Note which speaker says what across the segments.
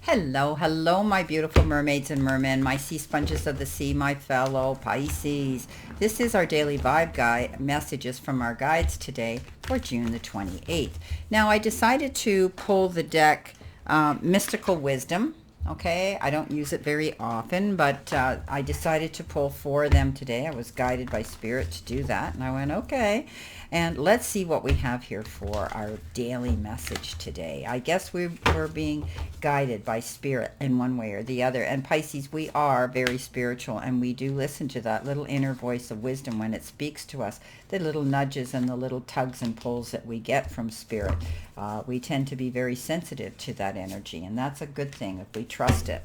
Speaker 1: Hello, hello, my beautiful mermaids and mermen, my sea sponges of the sea, my fellow Pisces. This is our daily vibe guide messages from our guides today for June the 28th. Now, I decided to pull the deck Mystical Wisdom. Okay, I don't use it very often, but I decided to pull four of them today. I was guided by Spirit to do that, and I went, okay. And let's see what we have here for our daily message today. I guess we're being guided by Spirit in one way or the other. And Pisces, we are very spiritual, and we do listen to that little inner voice of wisdom when it speaks to us, the little nudges and the little tugs and pulls that we get from Spirit. We tend to be very sensitive to that energy, and that's a good thing if we trust it.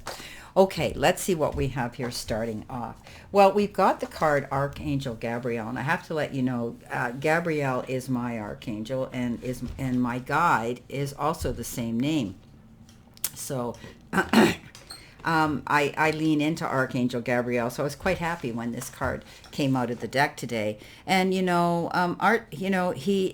Speaker 1: Okay, let's see what we have here starting off. Well, we've got the card Archangel Gabriel, and I have to let you know, Gabriel is my archangel, and my guide is also the same name. So I lean into Archangel Gabriel, so I was quite happy when this card came out of the deck today. And he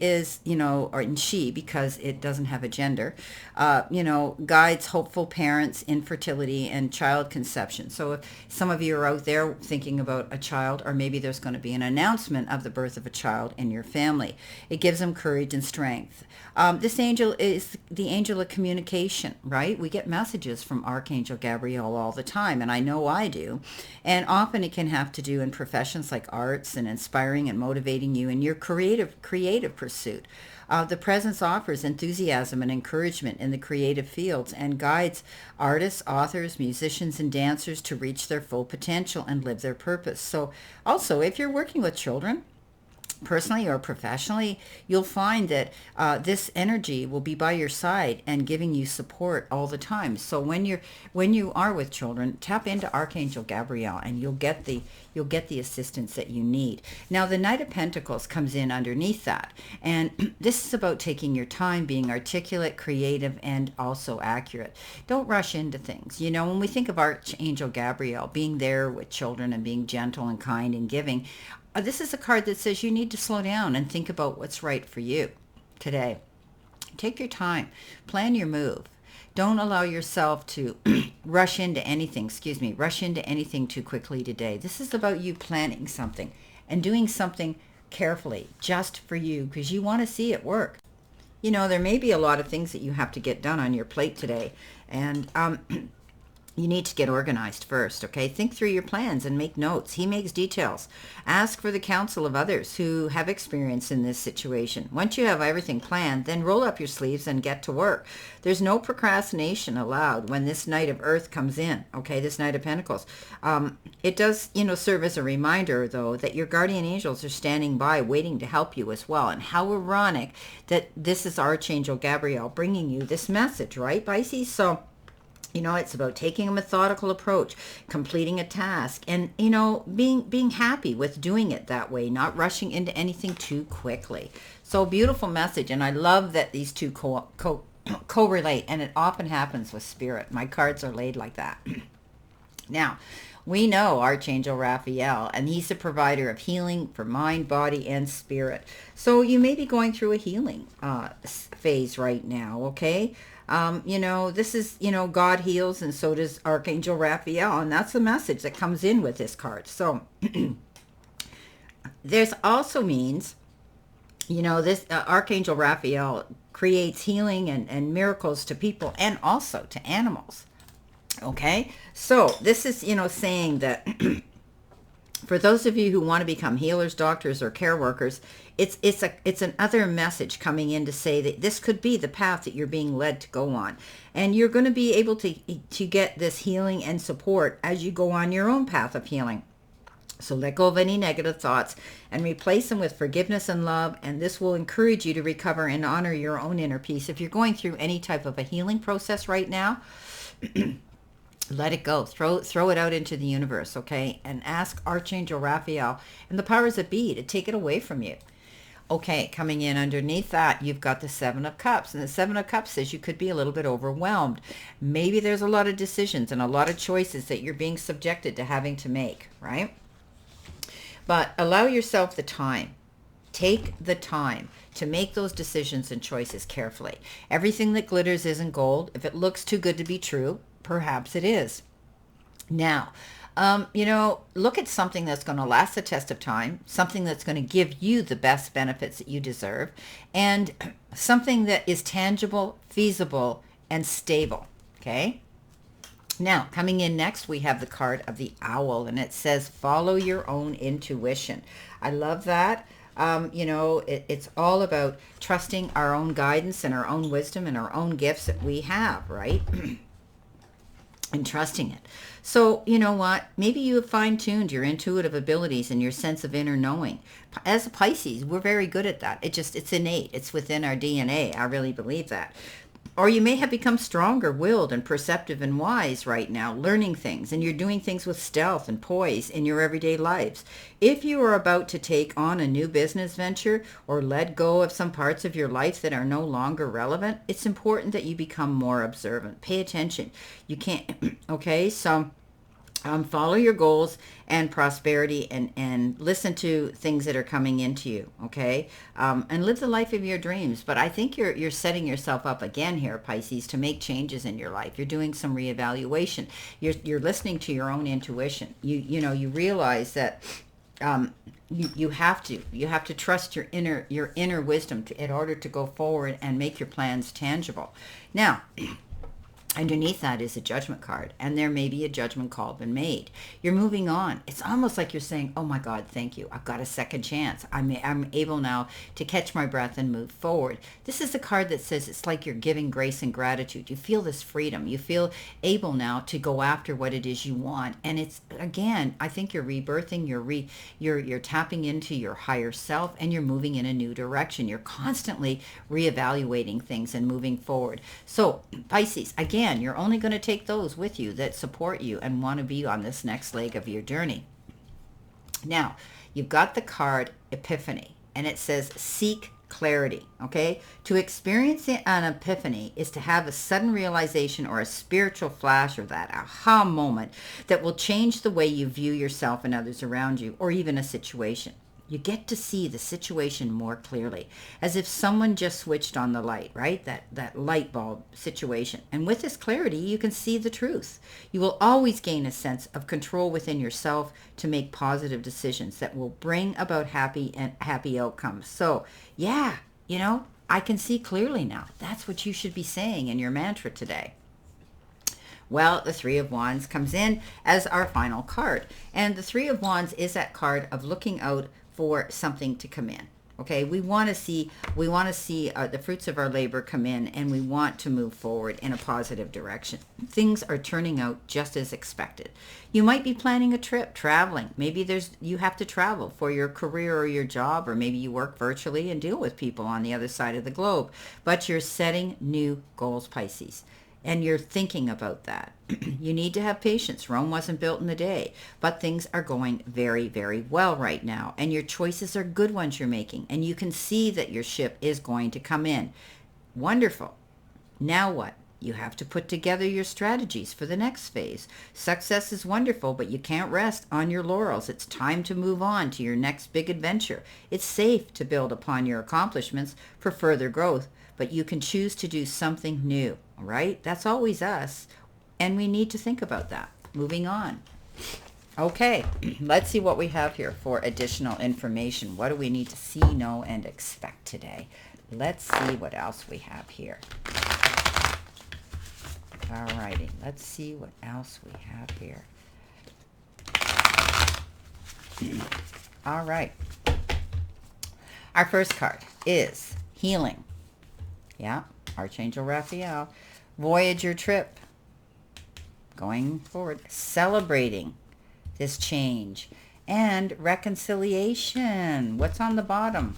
Speaker 1: is, or and she, because it doesn't have a gender, guides hopeful parents, infertility, and child conception. So if some of you are out there thinking about a child, or maybe there's going to be an announcement of the birth of a child in your family, it gives them courage and strength. This angel is the angel of communication, right? We get messages from Archangel Gabriel all the time, and I know I do. And often it can have to do in professions like arts and inspiring and motivating you in your creative pursuit. The presence offers enthusiasm and encouragement in the creative fields and guides artists, authors, musicians, and dancers to reach their full potential and live their purpose. So also, if you're working with children, personally or professionally, you'll find that this energy will be by your side and giving you support all the time. So when you are with children, tap into Archangel Gabriel, and you'll get the assistance that you need. Now, the Knight of Pentacles comes in underneath that, and this is about taking your time, being articulate, creative, and also accurate. Don't rush into things. When we think of Archangel Gabriel being there with children and being gentle and kind and giving, this is a card that says you need to slow down and think about what's right for you today. Take your time. Plan your move. Don't allow yourself to rush into anything too quickly today. This is about you planning something and doing something carefully just for you because you want to see it work. There may be a lot of things that you have to get done on your plate today, and you need to get organized first, okay? Think through your plans and make notes. He makes details. Ask for the counsel of others who have experience in this situation. Once you have everything planned, then roll up your sleeves and get to work. There's no procrastination allowed when this Knight of Earth comes in, okay? This Knight of Pentacles. It does, serve as a reminder, though, that your guardian angels are standing by waiting to help you as well. And how ironic that this is Archangel Gabriel bringing you this message, right, Pisces? So, it's about taking a methodical approach, completing a task, and, being happy with doing it that way, not rushing into anything too quickly. So beautiful message. And I love that these two correlate, and it often happens with Spirit. My cards are laid like that. Now, we know Archangel Raphael, and he's the provider of healing for mind, body, and spirit. So you may be going through a healing phase right now, okay? This is, God heals, and so does Archangel Raphael, and that's the message that comes in with this card. So there's also means, this Archangel Raphael creates healing and miracles to people and also to animals. Okay, so this is, saying that for those of you who want to become healers, doctors, or care workers, it's another message coming in to say that this could be the path that you're being led to go on, and you're going to be able to get this healing and support as you go on your own path of healing. So let go of any negative thoughts and replace them with forgiveness and love, and this will encourage you to recover and honor your own inner peace. If you're going through any type of a healing process right now, let it go. Throw it out into the universe, okay? And ask Archangel Raphael and the powers that be to take it away from you. Okay, coming in underneath that, you've got the Seven of Cups. And the Seven of Cups says you could be a little bit overwhelmed. Maybe there's a lot of decisions and a lot of choices that you're being subjected to having to make, right? But allow yourself the time. Take the time to make those decisions and choices carefully. Everything that glitters isn't gold. If it looks too good to be true, Perhaps it is. Now, look at something that's going to last the test of time, something that's going to give you the best benefits that you deserve, and something that is tangible, feasible, and stable. Okay? Now, coming in next, we have the card of the owl, and it says, follow your own intuition. I love that. It's all about trusting our own guidance and our own wisdom and our own gifts that we have, right? And trusting it. So, you know what? Maybe you have fine-tuned your intuitive abilities and your sense of inner knowing. As a Pisces, we're very good at that. It's innate. It's within our DNA. I really believe that. Or you may have become stronger-willed and perceptive and wise right now, learning things, and you're doing things with stealth and poise in your everyday lives. If you are about to take on a new business venture or let go of some parts of your life that are no longer relevant, it's important that you become more observant. Pay attention. You can't, okay? So follow your goals and prosperity and listen to things that are coming into you, okay? And live the life of your dreams. But I think you're setting yourself up again here, Pisces, to make changes in your life. You're doing some reevaluation. You're listening to your own intuition. You realize that you have to trust your inner wisdom in order to go forward and make your plans tangible. Now, underneath that is a judgment card, and there may be a judgment call been made. You're moving on. It's almost like you're saying, oh my God, thank you. I've got a second chance. I'm able now to catch my breath and move forward. This is a card that says it's like you're giving grace and gratitude. You feel this freedom. You feel able now to go after what it is you want. And it's, again, I think you're rebirthing, you're tapping into your higher self, and you're moving in a new direction. You're constantly reevaluating things and moving forward. So Pisces, again, you're only going to take those with you that support you and want to be on this next leg of your journey. Now, you've got the card Epiphany, and it says seek clarity, okay? To experience an epiphany is to have a sudden realization or a spiritual flash or that aha moment that will change the way you view yourself and others around you, or even a situation. You get to see the situation more clearly, as if someone just switched on the light, right? That light bulb situation. And with this clarity, you can see the truth. You will always gain a sense of control within yourself to make positive decisions that will bring about happy outcomes. So, yeah, I can see clearly now. That's what you should be saying in your mantra today. Well, the Three of Wands comes in as our final card. And the Three of Wands is that card of looking out for something to come in. Okay, we want to see the fruits of our labor come in, and we want to move forward in a positive direction. Things are turning out just as expected. You might be planning a trip, traveling. Maybe you have to travel for your career or your job, or maybe you work virtually and deal with people on the other side of the globe. But you're setting new goals, Pisces. And you're thinking about that. You need to have patience. Rome wasn't built in a day, but things are going very, very well right now. And your choices are good ones you're making. And you can see that your ship is going to come in. Wonderful. Now what? You have to put together your strategies for the next phase. Success is wonderful, but you can't rest on your laurels. It's time to move on to your next big adventure. It's safe to build upon your accomplishments for further growth, but you can choose to do something new, right? That's always us, and we need to think about that. Moving on. Okay, let's see what we have here for additional information. What do we need to see, know, and expect today? Let's see what else we have here. All righty, let's see what else we have here. All right. Our first card is healing. Yeah, Archangel Raphael. Voyager trip. Going forward. Celebrating this change. And reconciliation. What's on the bottom?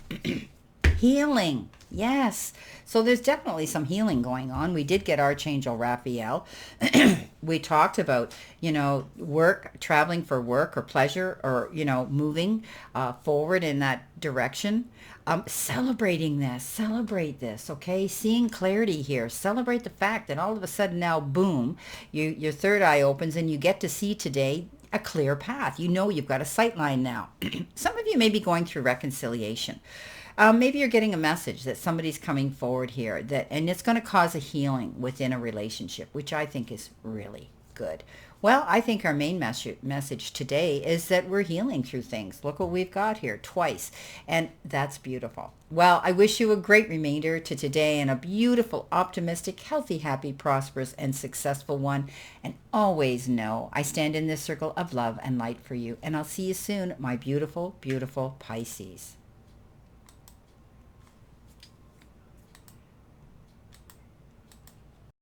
Speaker 1: Healing. Yes. So there's definitely some healing going on. We did get Archangel Raphael. We talked about, work, traveling for work or pleasure, or, moving forward in that direction. Celebrating this. Celebrate this, okay? Seeing clarity here. Celebrate the fact that all of a sudden now, boom, your third eye opens and you get to see today a clear path. You've got a sight line now. Some of you may be going through reconciliation. Maybe you're getting a message that somebody's coming forward here, and it's going to cause a healing within a relationship, which I think is really good. Well, I think our main message today is that we're healing through things. Look what we've got here twice, and that's beautiful. Well, I wish you a great remainder to today and a beautiful, optimistic, healthy, happy, prosperous, and successful one. And always know I stand in this circle of love and light for you. And I'll see you soon, my beautiful, beautiful Pisces.